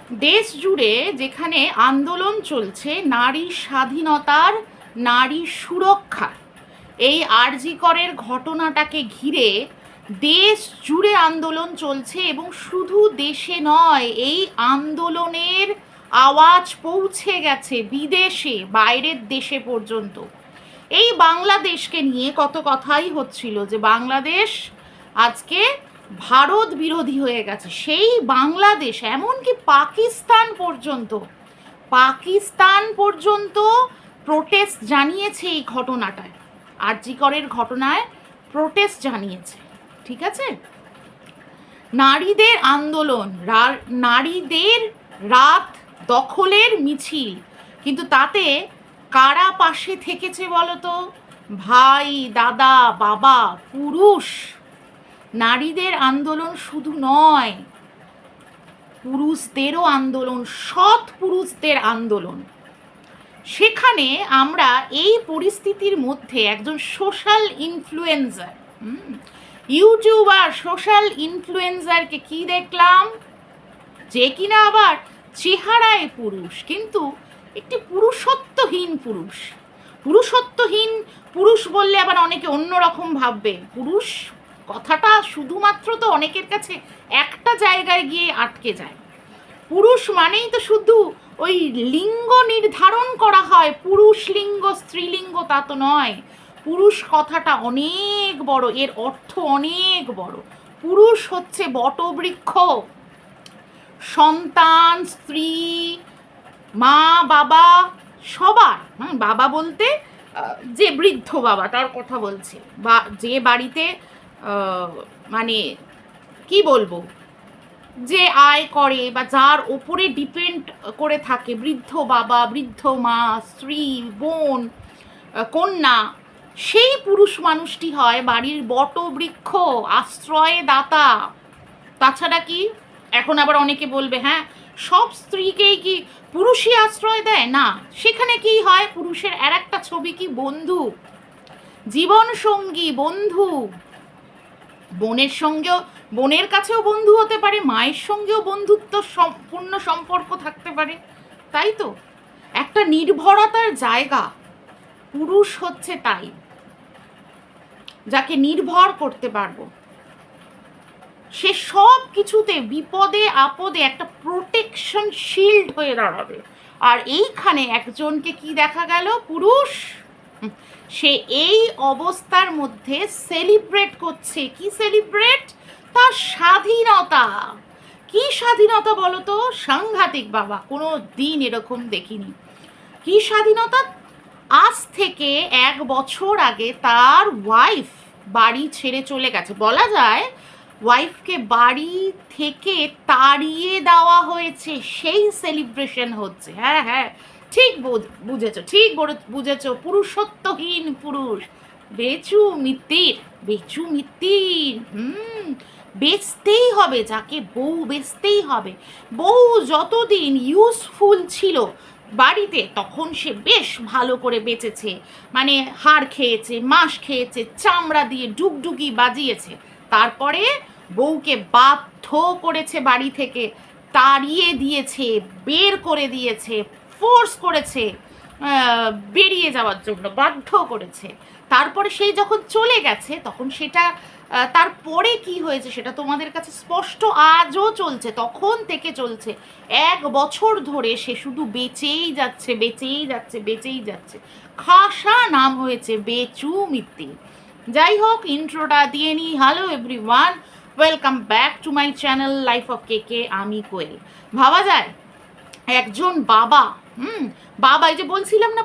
দেশ জুড়ে যেখানে আন্দোলন চলছে নারী স্বাধীনতার, নারী সুরক্ষার, এই আরজি করের ঘটনাটাকে ঘিরে দেশ জুড়ে আন্দোলন চলছে এবং শুধু দেশে নয়, এই আন্দোলনের আওয়াজ পৌঁছে গেছে বিদেশে, বাইরের দেশে পর্যন্ত। এই বাংলাদেশকে নিয়ে কত কথাই হচ্ছিল যে বাংলাদেশ আজকে ভারত বিরোধী হয়ে গেছে। সেই বাংলাদেশ এমনকি পাকিস্তান পর্যন্ত প্রোটেস্ট জানিয়েছে এই ঘটনাটায়, আরজি করের ঘটনায় প্রোটেস্ট জানিয়েছে। ঠিক আছে, নারীদের আন্দোলন, নারীদের রাত দখলের মিছিল, কিন্তু তাতে কারা পাশে থেকেছে বলো তো? ভাই, দাদা, বাবা, পুরুষ। নারীদের আন্দোলন শুধু নয়, পুরুষদেরও আন্দোলন, সৎ পুরুষদের আন্দোলন। সেখানে আমরা এই পরিস্থিতির মধ্যে একজন সোশ্যাল ইনফ্লুয়েন্সার, ইউটিউবার, সোশ্যাল ইনফ্লুয়েন্সারকে কি দেখলাম, যে কিনা আবার চেহারায় পুরুষ কিন্তু একটি পুরুষত্বহীন পুরুষ বললে আবার অনেকে অন্যরকম ভাববে। পুরুষ কথাটা শুধুমাত্র তো অনেকের কাছে একটা জায়গায় গিয়ে আটকে যায়। পুরুষ মানেই তো শুধু ওই লিঙ্গ নির্ধারণ করা হয়, পুরুষ লিঙ্গ স্ত্রীলিঙ্গ, তা তো নয়। পুরুষ কথাটা অনেক বড়, এর অর্থ অনেক বড়। পুরুষ হচ্ছে বটবৃক্ষ, সন্তান, স্ত্রী, মা, বাবা, সবার। বাবা বলতে যে বৃদ্ধ বাবা তার কথা বলছে, বা যে বাড়িতে মানে কি বলবো, যে আয় করে বা যার ওপরে ডিপেন্ড করে থাকে, বৃদ্ধ বাবা, বৃদ্ধ মা, স্ত্রী, বোন, কন্যা, সেই পুরুষ মানুষটি হয় বাড়ির বটবৃক্ষ, আশ্রয় দাতা। তাছাড়া কি, এখন আবার অনেকে বলবে হ্যাঁ সব স্ত্রীকেই কি পুরুষই আশ্রয় দেয়? না, সেখানে কি হয়, পুরুষের আর একটা ছবি কি, বন্ধু, জীবন সঙ্গী, বন্ধু। বোনের কাছেও বন্ধু হতে পারে, মায়ের সঙ্গেও বন্ধুত্ব সম্পূর্ণ সম্পর্ক থাকতে পারে, তাই তো? একটা নির্ভরতার জায়গা পুরুষ হচ্ছে, তাই যাকে নির্ভর করতে পারবো, সে সব কিছুতে বিপদে আপদে একটা প্রোটেকশন শিল্ড হয়ে দাঁড়াবে। আর এইখানে একজনকে কি দেখা গেল, পুরুষ, সে এই অবস্থার মধ্যে সেলিব্রেট করছে। কি সেলিব্রেট? তার স্বাধীনতা। কি স্বাধীনতা বলো তো? সাংঘাতিক বাবা, কোনো দিন এরকম দেখিনি। কি স্বাধীনতা? আজ থেকে 1 বছর আগে তার ওয়াইফ বাড়ি ছেড়ে চলে গেছে, বলা যায় ওয়াইফকে বাড়ি থেকে তাড়িয়ে দেওয়া হয়েছে, সেই সেলিব্রেশন হচ্ছে। হ্যাঁ হ্যাঁ, ঠিক বুঝেছো, ঠিক বুঝেছো, পুরুষত্বহীন পুরুষ, বেচু মিত্তির। বেচতেই হবে, যাকে বউ বেচতেই হবে। বউ যতদিন ইউজফুল ছিল বাড়িতে, তখন সে বেশ ভালো করে বেঁচেছে, মানে হাড় খেয়েছে, মাস খেয়েছে, চামড়া দিয়ে ডুগডুগি বাজিয়েছে। তারপরে বউকে বাধ্য করেছে বাড়ি থেকে, তাড়িয়ে দিয়েছে, বের করে দিয়েছে, ফোর্স করেছে বেরিয়ে যাওয়ার জন্য, বাধ্য করেছে। তারপরে সেই যখন চলে গেছে, তখন সেটা তারপরে কি হয়েছে সেটা তোমাদের কাছে স্পষ্ট, আজও চলছে, তখন থেকে চলছে। 1 বছর ধরে সে শুধু বেঁচেই যাচ্ছে। খাসা নাম হয়েছে বেচু মিত্তি। যাই হোক, ইন্ট্রোটা দিয়ে নিই। Hello everyone, welcome back to my channel life of কেকে, আমি কোয়েল। ভাবা যায় একজন বাবা, বাবা, এই যে বলছিলাম না,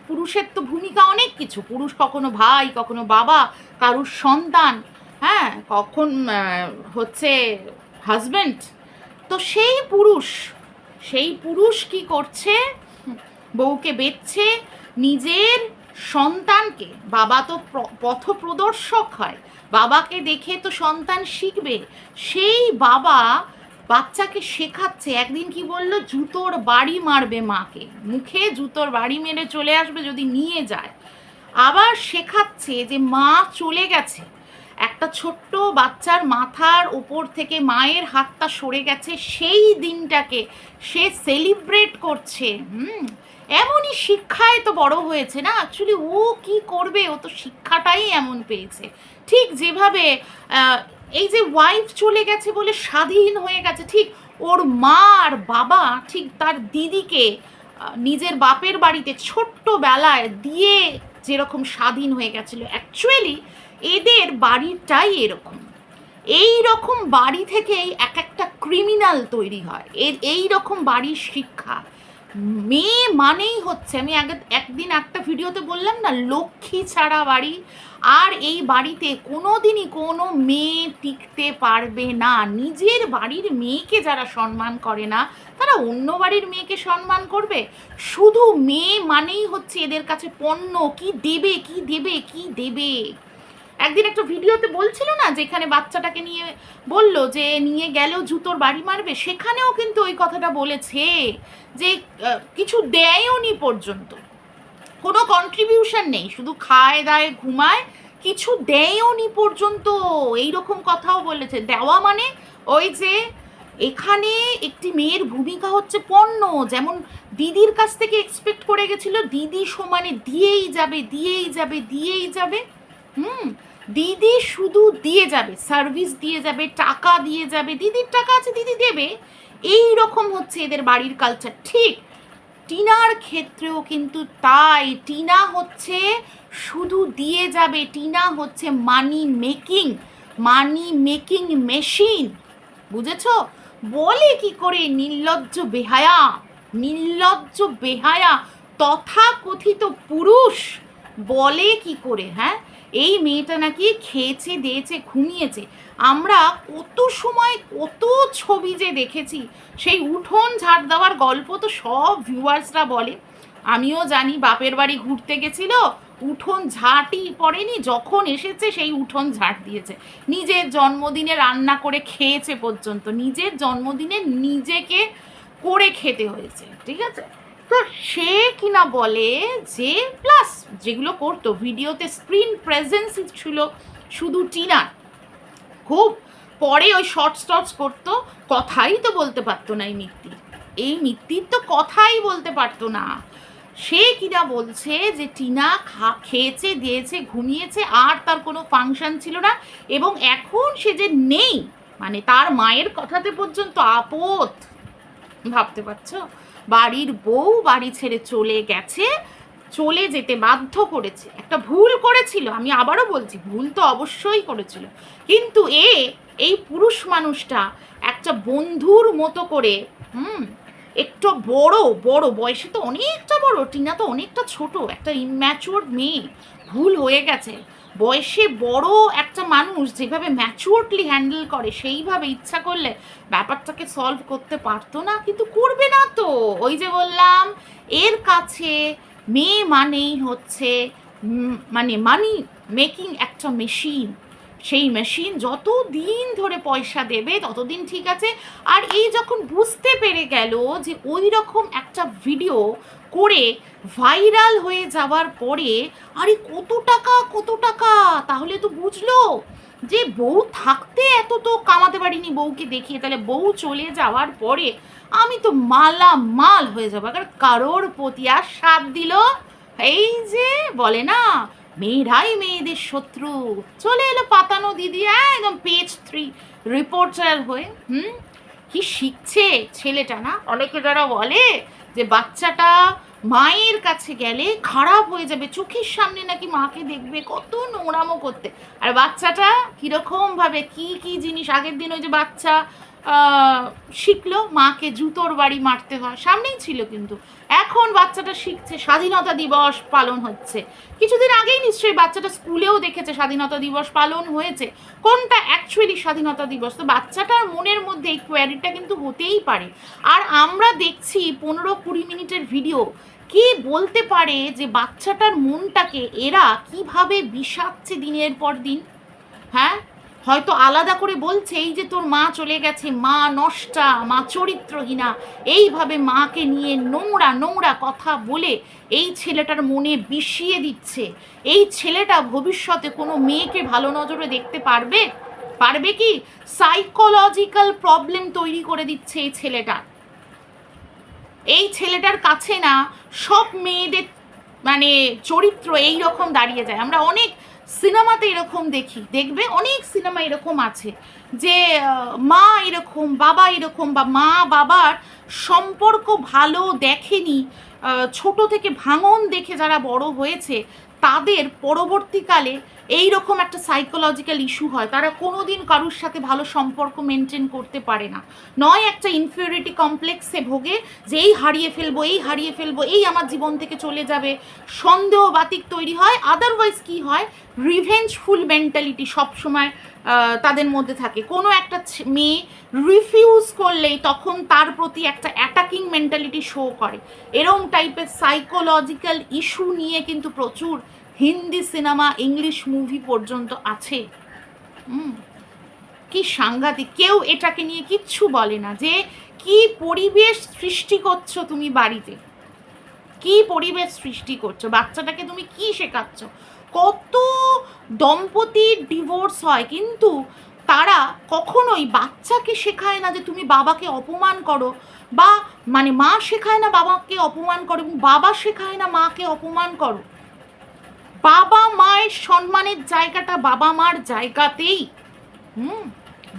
পুরুষের তো ভূমিকা অনেক কিছু। পুরুষ কখনো ভাই, কখনো বাবা, কারুর সন্তান, হ্যাঁ, কখন হচ্ছে হাজব্যান্ড। তো সেই পুরুষ কি করছে? বউকে বেচছে, নিজের সন্তানকে, বাবা তো পথপ্রদর্শক হয়, বাবাকে দেখে তো সন্তান শিখবে। সেই বাবা বাচ্চাকে শেখাচ্ছে, একদিন কি বলল, জুতোর বাড়ি মারবে মাকে, মুখে জুতোর বাড়ি মেরে চলে আসবে যদি নিয়ে যায়। আবার শেখাচ্ছে যে মা চলে গেছে, একটা ছোট্ট বাচ্চার মাথার ওপর থেকে মায়ের হাতটা সরে গেছে, সেই দিনটাকে সে সেলিব্রেট করছে। এমনই শিক্ষায় তো বড় হয়েছে না, অ্যাকচুয়ালি ও কি করবে, ও তো শিক্ষাটাই এমন পেয়েছে। ঠিক যেভাবে এই যে ওয়াইফ চলে গেছে বলে স্বাধীন হয়ে গেছে, ঠিক ওর মা আর বাবা ঠিক তার দিদিকে নিজের বাপের বাড়িতে ছোট্টবেলায় দিয়ে যেরকম স্বাধীন হয়ে গেছিলো, অ্যাকচুয়ালি এদের বাড়িটাই এরকম। এই রকম বাড়ি থেকেই এক একটা ক্রিমিনাল তৈরি হয়, এই রকম বাড়ির শিক্ষা। মেয়ে মানেই হচ্ছে, আমি একদিন একটা ভিডিওতে বললাম না, লক্ষ্মী ছাড়া বাড়ি। আর এই বাড়িতে কোনো দিনই কোনো মেয়ে টিকতে পারবে না। নিজের বাড়ির মেয়েকে যারা সম্মান করে না, তারা অন্য বাড়ির মেয়েকে সম্মান করবে? শুধু মেয়ে মানেই হচ্ছে এদের কাছে পণ্য, কি দেবে কি দেবে কি দেবে। একদিন একটা ভিডিওতে বলছিল না, যেখানে বাচ্চাটাকে নিয়ে বলল যে নিয়ে গেলেও জুতোর বাড়ি মারবে, সেখানেও কিন্তু ওই কথাটা বলেছে যে কিছু দেয়ও নি পর্যন্ত, কোনো কন্ট্রিবিউশন নেই, শুধু খায় দায় ঘুমায়, কিছু দেয়ও নি পর্যন্ত, এইরকম কথাও বলেছে। দেওয়া মানে ওই যে এখানে একটি মেয়ের ভূমিকা হচ্ছে পণ্য, যেমন দিদির কাছ থেকে এক্সপেক্ট করে গেছিল দিদি সমানে দিয়েই যাবে দিয়েই যাবে দিয়েই যাবে। দিদি শুধু দিয়ে যাবে, সার্ভিস দিয়ে যাবে, টাকা দিয়ে যাবে, দিদির টাকা আছে দিদি দেবে, এই রকম হচ্ছে এদের বাড়ির কালচার। ঠিক টিনার ক্ষেত্রেও কিন্তু তাই। টিনা হচ্ছে শুধু দিয়ে যাবে, টিনা হচ্ছে মানি মেকিং মেশিন, বুঝেছো? বলে কি করে নির্লজ্জ বেহায়া তথাকথিত পুরুষ বলে কি করে, হ্যাঁ, এই মেয়েটা নাকি খেয়েছে দিয়েছে ঘুমিয়েছে। আমরা কত সময় কত ছবি যে দেখেছি, সেই উঠোন ঝাড় দেওয়ার গল্প তো সব ভিউয়ার্সরা বলে, আমিও জানি। বাপের বাড়ি ঘুরতে গেছিল, উঠোন ঝাঁটই পড়েনি, যখন এসেছে সেই উঠোন ঝাঁট দিয়েছে, নিজের জন্মদিনে রান্না করে খেয়েছে পর্যন্ত, নিজের জন্মদিনে নিজেকে করে খেতে হয়েছে, ঠিক আছে? তো সে কিনা বলে যে, প্লাস যেগুলো করতো ভিডিওতে স্ক্রিন প্রেজেন্স ছিল শুধু টিনার, খুব পরে ওই শর্টস করতো, কথাই তো বলতে পারতো না এই মিত্তির তো কথাই বলতে পারতো না। সে কিনা বলছে যে টিনা খেয়েছে দিয়েছে ঘুমিয়েছে, আর তার কোনো ফাংশন ছিল না, এবং এখন সে যে নেই, মানে তার মায়ের কথাতে পর্যন্ত আপদ। ভাবতে পারছো? বাড়ির বউ বাড়ি ছেড়ে চলে গেছে, চলে যেতে বাধ্য করেছে, একটা ভুল করেছিল, আমি আবারও বলছি ভুল তো অবশ্যই করেছিল, কিন্তু এই পুরুষ মানুষটা একটা বন্ধুর মতো করে একটু বড় বয়সে তো অনেকটা বড়, টিনা তো অনেকটা ছোট, একটা ইম্যাচুয়ার মেয়ে, ভুল হয়ে গেছে। বয়সে বড় একটা মানুষ যেভাবে ম্যাচুয়ারলি হ্যান্ডেল করে, সেইভাবে ইচ্ছা করলে ব্যাপারটাকে সলভ করতে পারতো না, কিন্তু করবে না তো। ওই যে বললাম, এর কাছে মেয়ে মানেই হচ্ছে মানে মানি মেকিং একটা মেশিন। সেই মেশিন যত দিন ধরে পয়সা দেবে ততদিন ঠিক আছে। আর এই যখন বুঝতে পেরে গেল যে ওই রকম একটা ভিডিও করে ভাইরাল হয়ে যাওয়ার পরে, আরে কত টাকা, তাহলে তো বুঝলো যে বউ থাকতে এত তো কামাতে পারিনি বউকে দেখিয়ে, তাহলে বউ চলে যাওয়ার পরে আমি তো মালামাল হয়ে যাবো, কারোর প্রতি। আর সাথ দিল এই যে বলে না, মেয়েরাই মেয়েদের শত্রু, চলে এলো পাতানো দিদি একদম পেজ 3 রিপোর্টার হয়ে। কি শিখছে ছেলেটা না? অনেকে যারা বলে যে বাচ্চাটা মায়ের কাছে গেলে খারাপ হয়ে যাবে, চোখের সামনে নাকি মাকে দেখবে, কত নোংরামো করতে। আর বাচ্চাটা কীরকমভাবে কি জিনিস, আগের দিন ওই যে বাচ্চা শিখলো মাকে জুতোর বাড়ি মারতে হয়, সামনেই ছিল, কিন্তু এখন বাচ্চাটা শিখছে, স্বাধীনতা দিবস পালন হচ্ছে, কিছুদিন আগেই নিশ্চয়ই বাচ্চাটা স্কুলেও দেখেছে স্বাধীনতা দিবস পালন হয়েছে, কোনটা অ্যাকচুয়ালি স্বাধীনতা দিবস। তো বাচ্চাটার মনের মধ্যে এই কোয়ারিটা কিন্তু হতেই পারে। আর আমরা দেখছি 15-20 মিনিটের ভিডিও, কে বলতে পারে যে বাচ্চাটার মনটাকে এরা কিভাবে বিষাচ্ছে দিনের পর দিন, হ্যাঁ? হয়তো আলাদা করে বলছে এই যে তোর মা চলে গেছে, মা নষ্টা, মা চরিত্রহীনা, এইভাবে মাকে নিয়ে নোংরা নোংরা কথা বলে এই ছেলেটার মনে বিষিয়ে দিচ্ছে। এই ছেলেটা ভবিষ্যতে কোনো মেয়েকে ভালো নজরে দেখতে পারবে? পারবে কি? সাইকোলজিক্যাল প্রবলেম তৈরি করে দিচ্ছে এই ছেলেটা। এই ছেলেটার কাছে না সব মেয়েদের মানে চরিত্র এই রকম দাঁড়িয়ে যায়। আমরা অনেক সিনেমাতে এরকম দেখি, দেখবে অনেক সিনেমা এরকম আছে যে মা এরকম, বাবা এরকম, বা মা বাবার সম্পর্ক ভালো দেখেনি, ছোট থেকে ভাঙন দেখে যারা বড় হয়েছে তাদের পরবর্তীকালে এই রকম একটা সাইকোলজিক্যাল ইস্যু হয়। তারা কোনো দিন কারুর সাথে ভালো সম্পর্ক মেনটেন করতে পারে না, নয় একটা ইনফিউরিটি কমপ্লেক্সে ভোগে যে এই হারিয়ে ফেলবো, এই হারিয়ে ফেলবো, এই আমার জীবন থেকে চলে যাবে, সন্দেহ বাতিক তৈরি হয়। আদারওয়াইজ কি হয়, রিভেঞ্জফুল মেন্টালিটি সবসময় তাদের মধ্যে থাকে। কোনো একটা মেয়ে রিফিউজ করলেই তখন তার প্রতি একটা অ্যাটাকিং মেন্টালিটি শো করে। এরম টাইপের সাইকোলজিক্যাল ইস্যু নিয়ে কিন্তু প্রচুর হিন্দি সিনেমা, ইংলিশ মুভি পর্যন্ত আছে। কি সাংঘাতিক! কেউ এটাকে নিয়ে কিচ্ছু বলে না যে কি পরিবেশ সৃষ্টি করছো তুমি বাড়িতে, কি পরিবেশ সৃষ্টি করছো, বাচ্চাটাকে তুমি কি শেখাচ্ছ। কত দম্পতির ডিভোর্স হয় কিন্তু তারা কখনোই বাচ্চাকে শেখায় না যে তুমি বাবাকে অপমান করো, বা মানে মা শেখায় না বাবাকে অপমান করো এবং বাবা শেখায় না মাকে অপমান করো। বাবা মায়ের সম্মানের জায়গাটা বাবা মার জায়গাতেই,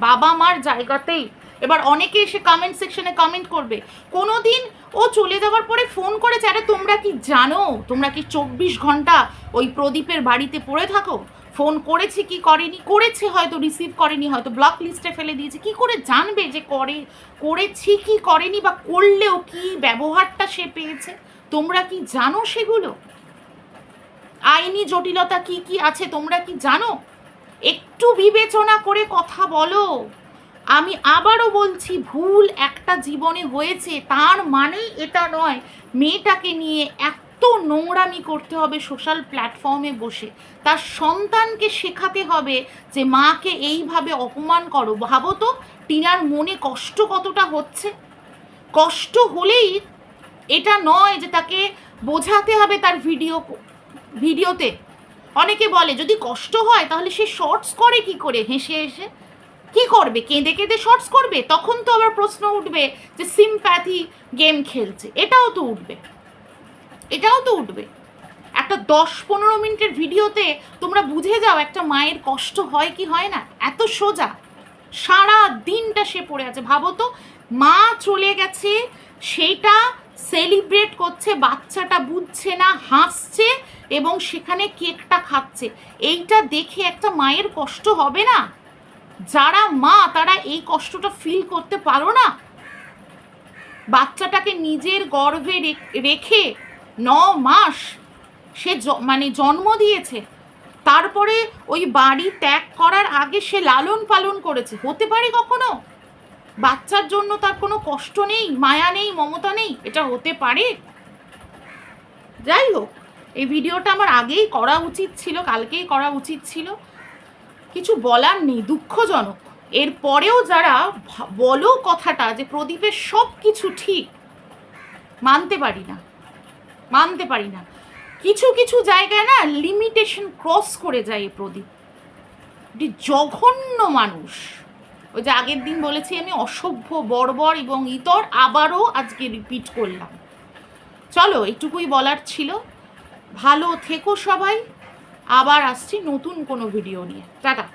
বাবা মার জায়গাতেই। এবার অনেকে এসে কমেন্ট সেকশনে কমেন্ট করবে, কোনো দিন ও চলে যাওয়ার পরে ফোন করেছে, আরে তোমরা কি জানো, তোমরা কি 24 ঘন্টা ওই প্রদীপের বাড়িতে পড়ে থাকো? ফোন করেছে কি করেনি, করেছে হয়তো রিসিভ করেনি, হয়তো ব্লক লিস্টে ফেলে দিয়েছে, কি করে জানবে যে করেছি কি করেনি, বা করলেও কি ব্যবহারটা সে পেয়েছে? তোমরা কি জানো সেগুলো? আইনি জটিলতা কি কি আছে তোমরা কি জানো? একটু বিবেচনা করে কথা বলো। আমি আবারও বলছি, ভুল একটা জীবনে হয়েছে তার মানে এটা নয় মেয়েটাকে নিয়ে এত নোংরামি করতে হবে সোশ্যাল প্ল্যাটফর্মে বসে। তার সন্তানকে শেখাতে হবে যে মাকে এইভাবে অপমান করো। ভাবো তো টিনার মনে কষ্ট কতটা হচ্ছে। কষ্ট হলেই এটা নয় যে তাকে বোঝাতে হবে তার ভিডিওতে। অনেকে বলে যদি কষ্ট হয় তাহলে সে শর্টস করে কি করে, হেসে হেসে কি করবে, কেঁদে কেঁদে শর্টস করবে? তখন তো আবার প্রশ্ন উঠবে যে সিম্প্যাথি গেম খেলছে, এটাও তো উঠবে, এটাও তো উঠবে। একটা 10-15 মিনিটের ভিডিওতে তোমরা বুঝে যাও একটা মায়ের কষ্ট হয় কি হয় না। এত সোজা, সারা দিনটা সে পড়ে আছে। ভাবো তো মা চলে গেছে, সেটা সেলিব্রেট করছে, বাচ্চাটা বুঝছে না, হাসছে এবং সেখানে কেকটা খাচ্ছে। এইটা দেখে একটা মায়ের কষ্ট হবে না? যারা মা তারা এই কষ্টটা ফিল করতে পারো না? বাচ্চাটাকে নিজের গর্ভে রেখে 9 মাস সে মানে জন্ম দিয়েছে, তারপরে ওই বাড়ি ত্যাগ করার আগে সে লালন পালন করেছে। হতে পারে কখনো বাচ্চার জন্য তার কোনো কষ্ট নেই, মায়া নেই, মমতা নেই? এটা হতে পারে? যাই হোক, এই ভিডিওটা আমার আগেই করা উচিত ছিল, কালকেই করা উচিত ছিল, কিছু বলার নেই, দুঃখজনক। এরপরেও যারা বলো কথাটা যে প্রদীপের সব কিছু ঠিক, মানতে পারি না, মানতে পারি না। কিছু কিছু জায়গায় না লিমিটেশন ক্রস করে যায় এই প্রদীপ। জঘন্য মানুষ। ওই যে আগের দিন বলেছি আমি অসভ্য, বর্বর এবং ইতর, আবারও আজকে রিপিট করলাম। চলো এটুকুই বলার ছিল। ভালো থেকো সবাই, আবার আসছি নতুন কোনো ভিডিও নিয়ে। টাটা।